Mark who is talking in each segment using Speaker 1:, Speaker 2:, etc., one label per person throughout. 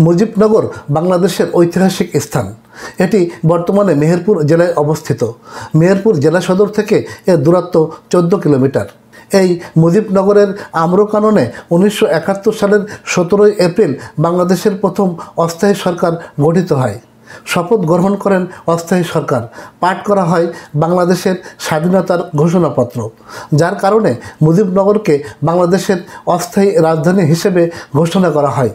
Speaker 1: মুজিবনগর বাংলাদেশের ঐতিহাসিক স্থান। এটি বর্তমানে মেহেরপুর জেলায় অবস্থিত। মেহেরপুর জেলা সদর থেকে এর দূরত্ব 14 কিলোমিটার। এই মুজিবনগরের আম্রকাননে 1971 সালের 17 এপ্রিল বাংলাদেশের প্রথম অস্থায়ী সরকার গঠিত হয়। শপথ গ্রহণ করেন অস্থায়ী সরকার। পাঠ করা হয় বাংলাদেশের স্বাধীনতার ঘোষণাপত্র, যার কারণে মুজিবনগরকে বাংলাদেশের অস্থায়ী রাজধানী হিসেবে ঘোষণা করা হয়।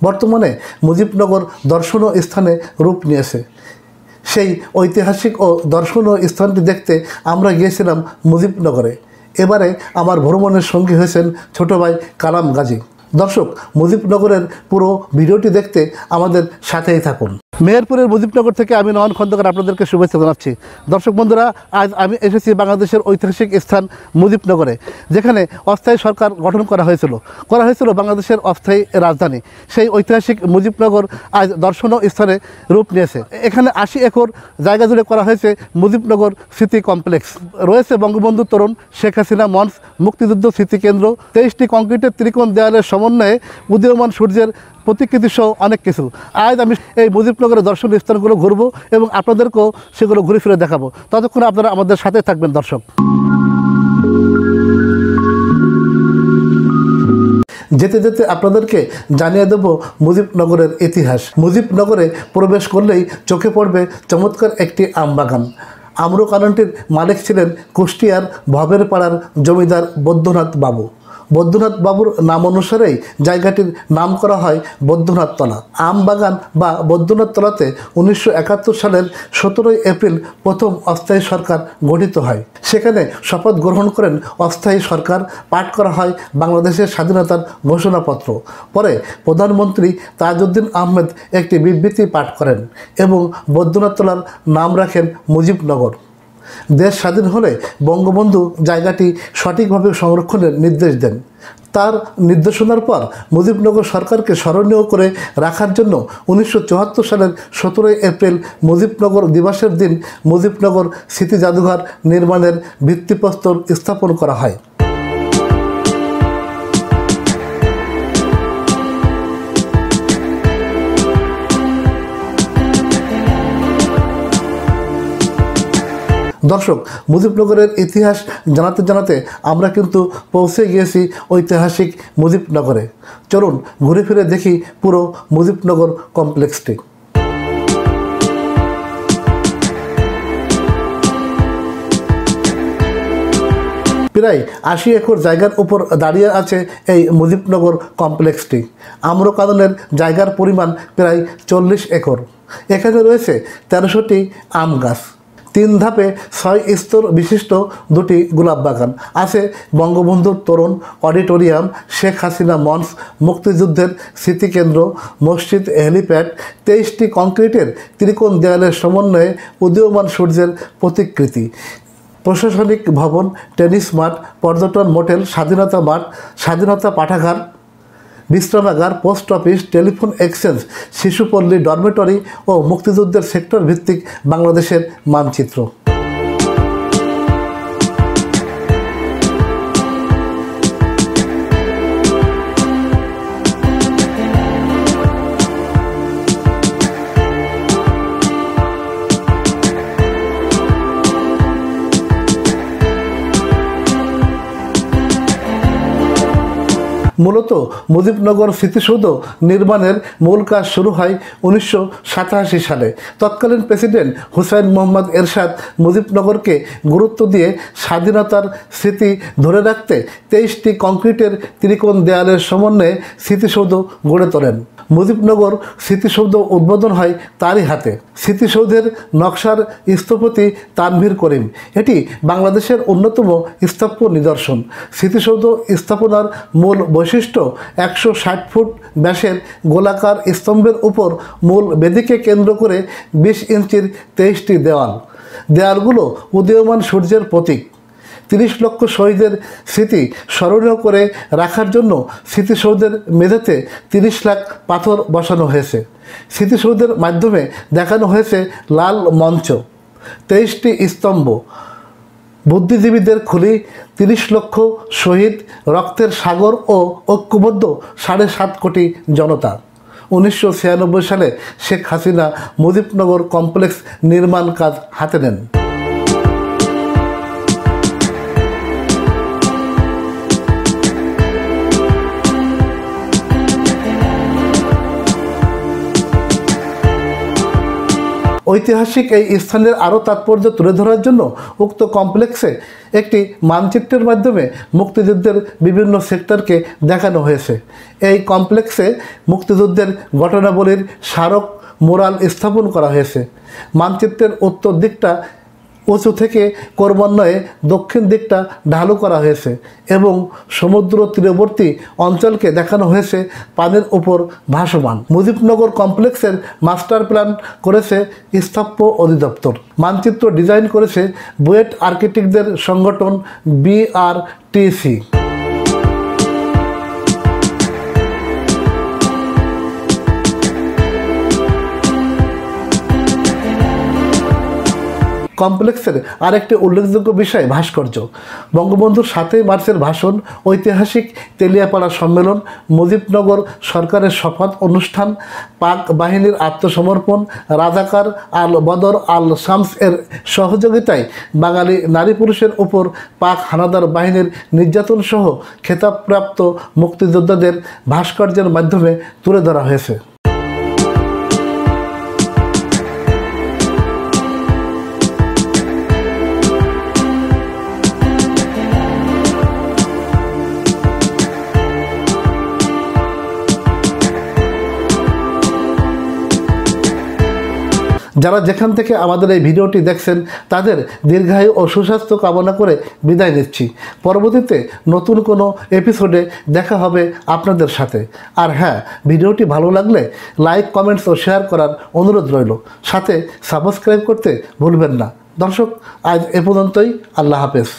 Speaker 1: বর্তমানে মুজিবনগর দর্শনীয় স্থানে রূপ নিয়েছে। সেই ঐতিহাসিক ও দর্শনীয় স্থানটি দেখতে আমরা গিয়েছিলাম মুজিবনগরে। এবারে আমার ভ্রমণের সঙ্গী হয়েছেন ছোট ভাই কালাম গাজী। দর্শক, মুজিবনগরের পুরো ভিডিওটি দেখতে আমাদের সাথেই থাকুন। মেহেরপুরের মুজিবনগর থেকে আমি নয়ন খন্দকার আপনাদেরকে শুভেচ্ছা জানাচ্ছি। দর্শক বন্ধুরা, আজ আমি এসেছি বাংলাদেশের ঐতিহাসিক স্থান মুজিবনগরে, যেখানে অস্থায়ী সরকার গঠন করা হয়েছিল বাংলাদেশের অস্থায়ী রাজধানী। সেই ঐতিহাসিক মুজিবনগর আজ দর্শনীয় স্থানে রূপ নিয়েছে। এখানে 80 একর জায়গা জুড়ে করা হয়েছে মুজিবনগর স্মৃতি কমপ্লেক্স। রয়েছে বঙ্গবন্ধু তরুণ, শেখ হাসিনা মঞ্চ, মুক্তিযুদ্ধ স্মৃতিকেন্দ্র, 23টি কংক্রিটের ত্রিকোণ দেয়ালের সমন্বয়ে উদীয়মান সূর্যের প্রতিকৃতি সহ অনেক কিছু। আজ আমি এই মুজিবনগরের দর্শনীয় স্থানগুলো ঘুরবো এবং আপনাদেরকেও সেগুলো ঘুরে ফিরে দেখাবো। ততক্ষণ আপনারা আমাদের সাথে থাকবেন। দর্শক, যেতে যেতে আপনাদেরকে জানিয়ে দেব মুজিবনগরের ইতিহাস। মুজিবনগরে প্রবেশ করলেই চোখে পড়বে চমৎকার একটি আমবাগান। আম্রকাননটির মালিক ছিলেন কুষ্টিয়ার ভবের পাড়ার জমিদার বৈদ্যনাথ বাবু। বৈদ্যনাথ বাবুর নাম অনুসারেই জায়গাটির নাম করা হয় বৈদ্যনাথ তলা। আমবাগান বা বৈদ্যনাথ তলাতে 1971 সালের 17 এপ্রিল প্রথম অস্থায়ী সরকার গঠিত হয়। সেখানে শপথ গ্রহণ করেন অস্থায়ী সরকার। পাঠ করা হয় বাংলাদেশের স্বাধীনতার ঘোষণাপত্র। পরে প্রধানমন্ত্রী তাজউদ্দিন আহমেদ একটি বিবৃতি পাঠ করেন এবং বৈদ্যনাথ তলার নাম রাখেন মুজিবনগর। দেশ স্বাধীন হলে বঙ্গবন্ধু জায়গাটি সঠিকভাবে সংরক্ষণের নির্দেশ দেন। তার নির্দেশনার পর মুজিবনগর সরকারকে স্মরণীয় করে রাখার জন্য 1974 সালের 17 এপ্রিল মুজিবনগর দিবসের দিন মুজিবনগর স্মৃতি জাদুঘর নির্মাণের ভিত্তিপ্রস্তর স্থাপন করা হয়। দর্শক, মুজিবনগরের ইতিহাস জানাতে জানাতে আমরা কিন্তু পৌঁছে গিয়েছি ঐতিহাসিক মুজিবনগরে। চলুন ঘুরে ফিরে দেখি পুরো মুজিবনগর কমপ্লেক্সটি। প্রায় 80 একর জায়গার উপর দাঁড়িয়ে আছে এই মুজিবনগর কমপ্লেক্সটি। আম্রকাননের জায়গার পরিমাণ প্রায় 40 একর। এখানে রয়েছে 1300টি আম গাছ, 3 ধাপে 6 স্তর বিশিষ্ট 2টি গোলাপ বাগান, আছে বঙ্গবন্ধুর তরুণ অডিটোরিয়াম, শেখ হাসিনা মঞ্চ, মুক্তিযুদ্ধের স্মৃতিকেন্দ্র, মসজিদ, হেলিপ্যাড, 23টি কংক্রিটের ত্রিকোণ দেয়ালের সমন্বয়ে উদীয়মান সূর্যের প্রতিকৃতি, প্রশাসনিক ভবন, টেনিস মাঠ, পর্যটন মোটেল, স্বাধীনতা মাঠ, স্বাধীনতা পাঠাগার, বিশ্রামাগার, পোস্ট অফিস, টেলিফোন এক্সচেঞ্জ, শিশুপল্লী, ডরমেটরি ও মুক্তিযুদ্ধের সেক্টর ভিত্তিক বাংলাদেশের মানচিত্র। মূলত মুজিবনগর স্মৃতিসৌধ নির্মাণের মূল কাজ শুরু হয় 1987 সালে। তৎকালীন প্রেসিডেন্ট হুসাইন মোহাম্মদ এরশাদ মুজিবনগরকে গুরুত্ব দিয়ে স্বাধীনতার স্মৃতি ধরে রাখতে 23টি কংক্রিটের ত্রিকোণ দেয়ালের সমন্বয়ে স্মৃতিসৌধ গড়ে তোলেন। মুজিবনগর স্মৃতিসৌধ উদ্বোধন হয় তারই হাতে। স্মৃতিসৌধের নকশার স্থপতি তানভীর করিম। এটি বাংলাদেশের অন্যতম স্থাপত্য নিদর্শন। স্মৃতিসৌধ স্থাপনার মূল বৈশিষ্ট্য 160 ফুট ব্যাসের গোলাকার স্তম্ভের উপর মূল বেদিকে কেন্দ্র করে 20 ইঞ্চির 23টি দেয়ালগুলো উদীয়মান সূর্যের প্রতীক। 30 লক্ষ শহীদের স্মৃতি স্মরণীয় করে রাখার জন্য স্মৃতিসৌধের মেঝেতে 30 লাখ পাথর বসানো হয়েছে। স্মৃতিসৌধের মাধ্যমে দেখানো হয়েছে লাল মঞ্চ, 23টি স্তম্ভ, বুদ্ধিজীবীদের খুলি, 30 লক্ষ শহীদ, রক্তের সাগর ও ঐক্যবদ্ধ 7.5 কোটি জনতা। 1996 সালে শেখ হাসিনা মুজিবনগর কমপ্লেক্স নির্মাণ কাজ হাতে নেন। ঐতিহাসিক এই স্থানের আরও তাৎপর্য তুলে ধরার জন্য উক্ত কমপ্লেক্সে একটি মানচিত্রের মাধ্যমে মুক্তিযুদ্ধের বিভিন্ন সেক্টরকে দেখানো হয়েছে। এই কমপ্লেক্সে মুক্তিযুদ্ধের ঘটনাবলীর স্মারক মুরাল স্থাপন করা হয়েছে। মানচিত্রের উত্তর দিকটা উঁচু থেকে ক্রমান্বয়ে দক্ষিণ দিকটা ঢালু করা হয়েছে এবং সমুদ্র তীরবর্তী অঞ্চলকে দেখানো হয়েছে পানির উপর ভাসমান। মুজিবনগর কমপ্লেক্সের মাস্টার প্ল্যান করেছে স্থাপত্য অধিদপ্তর। মানচিত্র ডিজাইন করেছে বুয়েট আর্কিটেক্টদের সংগঠন BRTC। কমপ্লেক্সের আরেকটি উল্লেখযোগ্য বিষয় ভাস্কর্য। বঙ্গবন্ধুর 7 মার্চের ভাষণ, ঐতিহাসিক তেলিয়াপাড়া সম্মেলন, মুজিবনগর সরকারের শপথ অনুষ্ঠান, পাক বাহিনীর আত্মসমর্পণ, রাজাকার আল বদর আল শামস এর সহযোগিতায় বাঙালি নারী পুরুষের উপর পাক হানাদার বাহিনীর নির্যাতন সহ খেতাবপ্রাপ্ত মুক্তিযোদ্ধাদের ভাস্কর্যের মাধ্যমে তুলে ধরা হয়েছে। যারা যেখান থেকে আমাদের এই ভিডিওটি দেখছেন তাদের দীর্ঘায়ু ও সুস্বাস্থ্য কামনা করে বিদায় নিচ্ছি। পরবর্তীতে নতুন কোনো এপিসোডে দেখা হবে আপনাদের সাথে। আর হ্যাঁ, ভিডিওটি ভালো লাগলে লাইক, কমেন্টস ও শেয়ার করার অনুরোধ রইল। সাথে সাবস্ক্রাইব করতে ভুলবেন না। দর্শক, আজ এ পর্যন্তই। আল্লাহ হাফেজ।